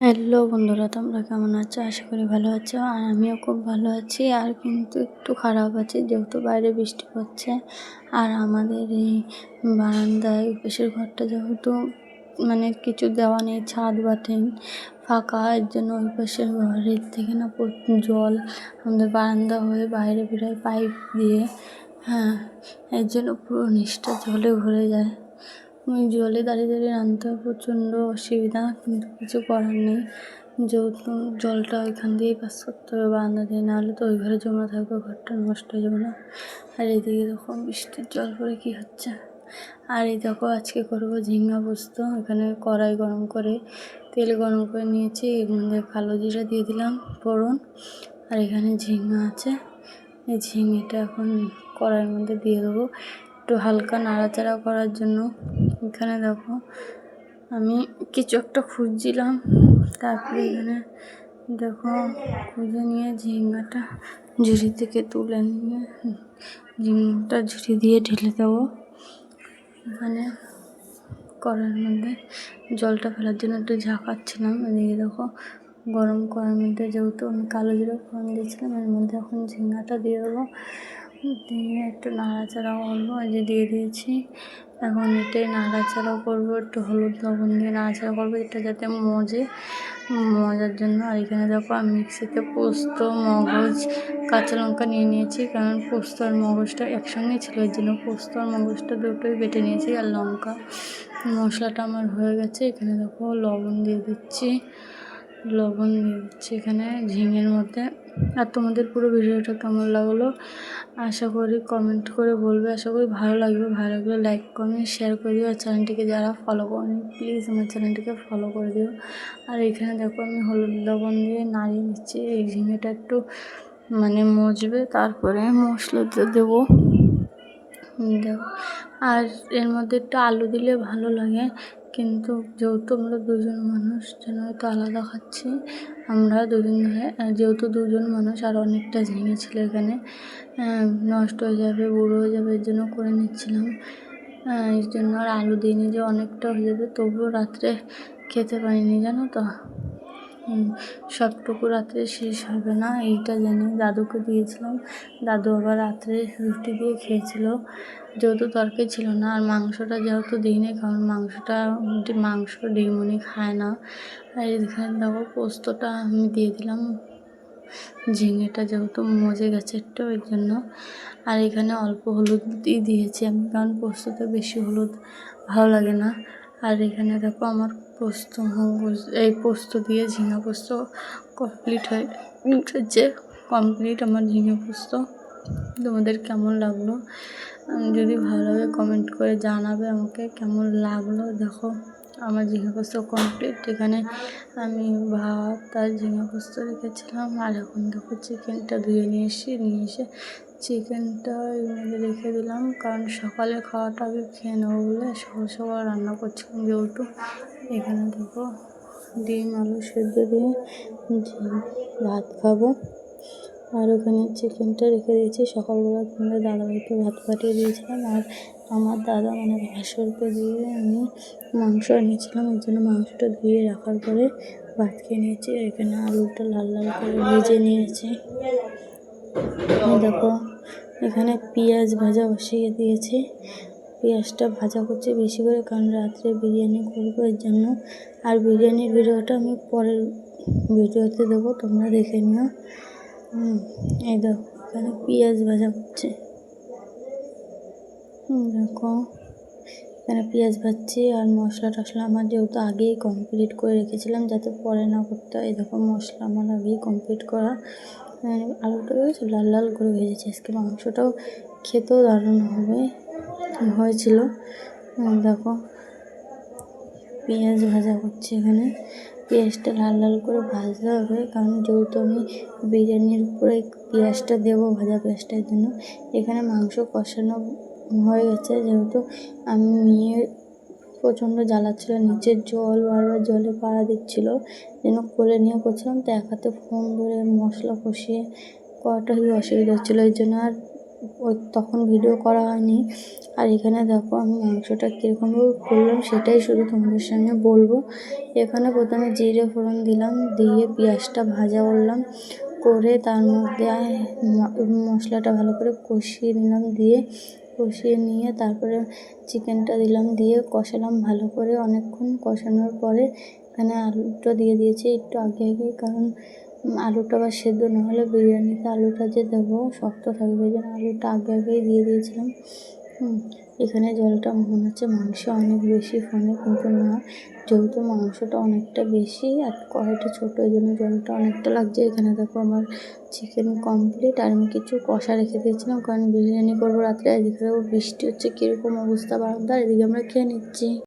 Hello বন্ধুরা, তোমরা কেমন আছো? আশা করি ভালো আছো। আর আমিও খুব ভালো আছি। আর কিন্তু একটু খারাপ আছি, যেহেতু বাইরে বৃষ্টি পড়ছে। আর আমাদের এই বারান্দায় পাশের ঘরটা যেহেতু কিছু দেওয়া নেই, ছাদ বা টিন ফাঁকা, এর জন্য ওই পাশের ঘরের থেকে না জল আমাদের বারান্দা হয়ে বাইরে বেরোয় পাইপ দিয়ে। এর জন্য পুরো নিচটা জলে ভরে যায়। জলে দাঁড়িয়ে দাঁড়িয়ে রাঁধতে হয়, প্রচণ্ড অসুবিধা, কিন্তু কিছু করার নেই। যেহেতু জলটা ওইখান দিয়েই পাস করতে হবে বারান্দা দিয়ে, নাহলে তো ওই ঘরে জমা থাকবে, ঘরটা নষ্ট হয়ে যাবে না। আর এদিকে দেখো বৃষ্টির জল পরে কী হচ্ছে। আর এই দেখো আজকে করবো ঝিঙা পোস্ত। এখানে কড়াই গরম করে তেল গরম করে নিয়েছি, এর মধ্যে কালো জিরা দিয়ে দিলাম ফোড়ন। আর এখানে ঝিঙা আছে, এই ঝিঙেটা এখন কড়াইয়ের মধ্যে দিয়ে দেবো একটু হালকা নাড়াচাড়া করার জন্য। এখানে দেখো আমি কিছু একটা খুঁজছিলাম, তারপরে এখানে দেখো খুঁজে নিয়ে ঝিঙ্গাটা ঝুড়ি থেকে তুলে নিয়ে ঝিঙ্গাটা ঝুড়ি দিয়ে ঢেলে দেবো এখানে কড়াইয়ের মধ্যে। জলটা ফেলার জন্য একটু ঝাঁকাচ্ছিলাম। এদিকে দেখো গরম কড়াইয়ের মধ্যে যেহেতু আমি কালো জিরা ফোড়ন দিয়েছিলাম, এর মধ্যে এখন ঝিঙ্গাটা দিয়ে দেবো, দিয়ে একটু নাড়াচাড়া করবো। এই যে দিয়ে দিয়েছি, এখন এটাই নাড়াচাড়া করবো, একটু হলুদ লবণ দিয়ে নাড়াচাড়া করবো, এটা যাতে মজার জন্য। আর এখানে দেখো আমি মিক্সিতে পোস্ত, মগজ, কাঁচা লঙ্কা নিয়ে নিয়েছি, কারণ পোস্ত আর মগজটা একসঙ্গে ছিল, এর জন্য পোস্ত আর মগজটা দুটোই বেটে নিয়েছি। আর লঙ্কা মশলাটা আমার হয়ে গেছে। এখানে দেখো লবণ দিয়ে দিচ্ছি এখানে ঝিঙের মধ্যে। আর তোমাদের পুরো ভিডিওটা কেমন লাগলো আশা করি কমেন্ট করে বলবে। আশা করি ভালো লাগবে। ভালো লাগলে লাইক কমেন্ট শেয়ার করে দিও। আর চ্যানেলটিকে যারা ফলো করেনি প্লিজ আমার চ্যানেলটিকে ফলো করে দিও। আর এখানে দেখো আমি হলুদ লবণ দিয়ে নাড়িয়ে নিচ্ছি। এই ঝিঙেটা একটু মজবে, তারপরে মশলাটা দেবো। আর এর মধ্যে একটু আলু দিলে ভালো লাগে, কিন্তু যেহেতু আমরা দুজন মানুষ, যেন হয়তো আলাদা খাচ্ছি আমরা দুজন ধরে, যেহেতু দুজন মানুষ আর অনেকটা ঝিঙে ছিল এখানে, নষ্ট হয়ে যাবে, বুড়ো হয়ে যাবে, এর জন্য করে নিচ্ছিলাম। এর জন্য আর আলু দিইনি, যে অনেকটা হয়ে যাবে। তবুও রাত্রে খেতে পারিনি, জানো তো। সবটুকু রাত্রে শেষ হবে না, এইটা জেনে দাদুকে দিয়েছিলাম। দাদু আবার রাত্রে রুটি দিয়ে খেয়েছিল, যেহেতু তরকারি ছিল না। আর মাংসটা যেহেতু দিইনি, কারণ মাংস ডিমুনি খায় না। আর এখানে দেখো পোস্তটা আমি দিয়ে দিলাম, ঝিঙেটা যেহেতু মজে গেছে একটু, ওই জন্য। আর এখানে অল্প হলুদ দিয়েছি আমি, কারণ পোস্ততে বেশি হলুদ ভালো লাগে না। আর এখানে দেখো আমার পোস্ত দিয়ে ঝিঙা পোস্ত কমপ্লিট আমার ঝিঙে পোস্ত। তোমাদের কেমন লাগলো যদি ভালো লাগে কমেন্ট করে জানাবে আমাকে কেমন লাগলো। দেখো আমার ঝিঙে পোস্ত কমপ্লিট। এখানে আমি ভাত আর ঝিঙে পোস্ত রেখেছিলাম। আর এখন দেখো চিকেনটা ধুয়ে নিয়ে এসে চিকেনটা এর মধ্যে রেখে দিলাম, কারণ সকালে খাওয়াটা আগে খেয়ে নেবো বলে সকাল রান্না করছিলাম যেহেতু। এখানে দেখো ডিম আলু সেদ্ধ দিয়ে ভাত খাবো। আর ওখানে চিকেনটা রেখে দিয়েছি। সকালবেলা তোমাদের দাদাভাইকে ভাত পাঠিয়ে দিয়েছিলাম, আর আমার দাদা ভাসুরকে দিয়ে আমি মাংস এনেছিলাম, এর জন্য মাংসটা ধুয়ে রাখার পরে ভাত খেয়ে নিয়েছি। এখানে আলুটা লাল লাল করে ভেজে নিয়েছি। দেখো এখানে পেঁয়াজ ভাজা বসিয়ে দিয়েছি, পেঁয়াজটা ভাজা করছি বেশি করে, কারণ রাত্রে বিরিয়ানি করবো এর জন্য। আর বিরিয়ানির ভিডিওটা আমি পরের ভিডিওতে দেবো, তোমরা দেখে নিও। এই দেখো এখানে পেঁয়াজ ভাজা করছে, দেখো এখানে পেঁয়াজ ভাজছি। আর মশলা টশলা আমার যেহেতু আগেই কমপ্লিট করে রেখেছিলাম, যাতে পরে না করতে হয়। দেখো মশলা আমার আগেই কমপ্লিট করা। আলুটা লাল লাল করে ভেজেছি আজকে। মাংসটাও খেতেও দারুণ হয়েছিল। দেখো পেঁয়াজ ভাজা করছি এখানে। পেঁয়াজটা লাল লাল করে ভাজতে হবে, কারণ যেহেতু আমি বিরিয়ানির উপরে পেঁয়াজটা দেবো, ভাজা পেঁয়াজটার জন্য। এখানে মাংস কষানো হয়ে গেছে, যেহেতু আমি নিয়ে প্রচণ্ড জ্বালাচ্ছিল, নিচের জল বারবার জলে পাড়া দিচ্ছিলো, যেন কোলে নিয়ে করছিলাম, তো এক হাতে ফোন ধরে মশলা কষিয়ে করাটা অসুবিধা হচ্ছিলো। এই জন্য আর ওই তখন ভিডিও করা হয়নি। আর এখানে দেখো আমি মাংসটা কীরকমভাবে করলাম সেটাই শুধু তোমাদের সঙ্গে বলবো। এখানে প্রথমে জিরে ফোড়ন দিলাম, দিয়ে পেঁয়াজটা ভাজা করলাম, করে তার মধ্যে মশলাটা ভালো করে কষিয়ে নিলাম, দিয়ে কষিয়ে নিয়ে তারপরে চিকেনটা দিলাম, দিয়ে কষালাম ভালো করে। অনেকক্ষণ কষানোর পরে এখানে আলুটা দিয়ে দিয়েছি একটু আগে আগেই, কারণ আলুটা আবার সেদ্ধ না হলে বিরিয়ানিতে আলুটা যে দেবো শক্ত থাকবে, ওই জন্য আলুটা আগে আগেই দিয়ে দিয়েছিলাম। এখানে জলটা মনে হচ্ছে মাংস অনেক বেশি ফোনে, কিন্তু না, যেহেতু মাংসটা অনেকটা বেশি আর কড়াইটা ছোটো, ওই জন্য জলটা অনেকটা লাগছে। এখানে দেখো আমার চিকেন কমপ্লিট। আর আমি কিছু কষা রেখে দিয়েছিলাম, কারণ বিরিয়ানি করবো রাত্রে। এদিকে বৃষ্টি হচ্ছে, কীরকম অবস্থা বারান্দার, এদিকে আমরা খেয়ে নিচ্ছি।